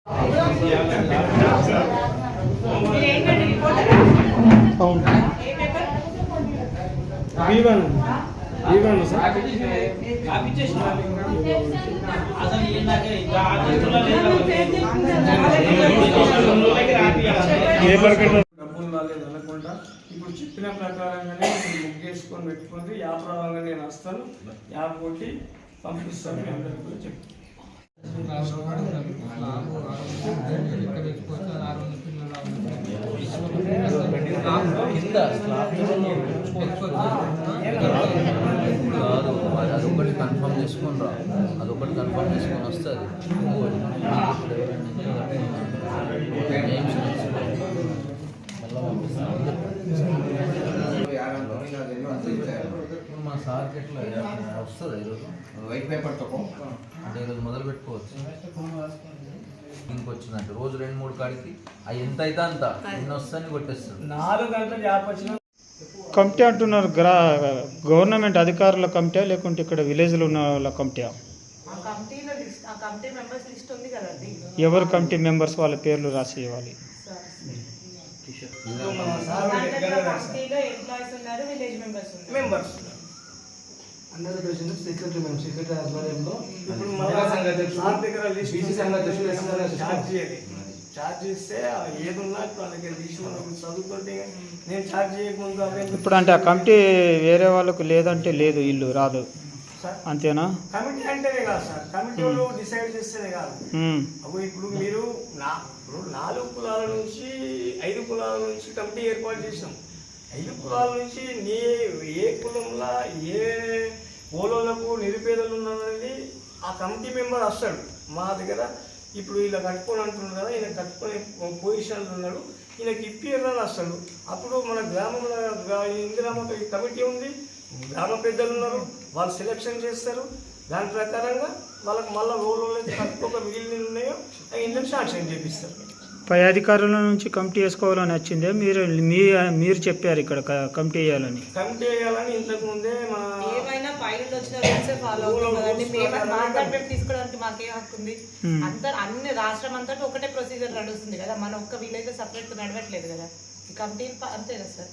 డబ్బులు రాలేదు అనకుండా ఇప్పుడు చెప్పిన ప్రకారంగానే బుక్ చేసుకొని పెట్టుకుంటే యాప్ రావాలని నేను వస్తాను, యాప్ కొట్టి పంపిస్తాను. మీ అందరికీ కూడా చెప్తాను. అదొకటి కన్ఫర్మ్ చేసుకొని రా, అదొకటి కన్ఫర్మ్ చేసుకొని వస్తుంది. మా సార్కి ఎట్లా వస్తుంది ఈరోజు వైట్ పేపర్తో అంటే ఈరోజు మొదలు పెట్టుకోవచ్చు. ఇంకొచ్చినట్టు రోజు 2-3 కాడికి అవి ఎంత అయితే అంత ఎన్ని వస్తాయని కొట్టేస్తారు. 4 గంటలు యాప్ వచ్చిన కమిటీ అంటున్నారు. గవర్నమెంట్ అధికారుల కమిటీ లేకుంటే ఇక్కడ విలేజ్లో ఉన్న వాళ్ళ కమిటీ? ఎవరు కమిటీ మెంబర్స్ వాళ్ళ పేర్లు రాసి ఇవ్వాలి. సెక్రటరీ ఆధ్వర్యంలో ఛార్జ్ చేస్తే ఏది ఉన్నా ఇప్పుడు వాళ్ళకి తీసి మనం చదువుతుంటే నేను ఛార్జ్ చేయకముందు ఇప్పుడు అంటే ఆ కమిటీ వేరే వాళ్ళకు లేదంటే లేదు, ఇల్లు రాదు అంతేనా? కమిటీ అంటేనే కాదు సార్, కమిటీ వాళ్ళు డిసైడ్ చేస్తేనే కాదు. ఇప్పుడు మీరు 4 కులాల నుంచి 5 కులాల నుంచి కమిటీ ఏర్పాటు చేసినాం. 5 కులాల నుంచి ఏ కులంలో ఏ ఓలోలకు నిరుపేదలు ఉన్నారనేది ఆ కమిటీ మెంబర్ వస్తాడు మా దగ్గర. ఇప్పుడు ఇలా కట్టుకొని అంటున్నారు కదా, ఈయన కట్టుకునే పొజిషన్లో ఉన్నాడు, ఈయనకి ఇప్పిరని వస్తాడు. అప్పుడు మన గ్రామంలో ఇందిరామ కమిటీ ఉంది, గ్రామ పెద్దలు ఉన్నారు, వాళ్ళు సెలెక్షన్ చేస్తారు. దాని ప్రకారంగా వాళ్ళకి మళ్ళీ రోడ్లు తక్కువ మిగిలిన ఉన్నాయో ఇంట్లో శాంక్షన్ చేపిస్తారు. పై అధికారుల నుంచి కమిటీ వేసుకోవాలని వచ్చిందే మీరు చెప్పారు ఇక్కడ కమిటీ వేయాలని. కమిటీ వేయాలని ఇంతకు ముందే ఏమైనా పైన వచ్చిన రూల్స్ ఫాలో అవుతుంది. మేము తీసుకోవడానికి మాకేం హక్కు ఉంది? అన్ని రాష్ట్రం అంతా ఒకటే ప్రొసీజర్ నడుస్తుంది కదా, మన ఒక్క విలేజ్ సపరేట్ నడవట్లేదు కదా. కమిటీ అంతే కదా సార్.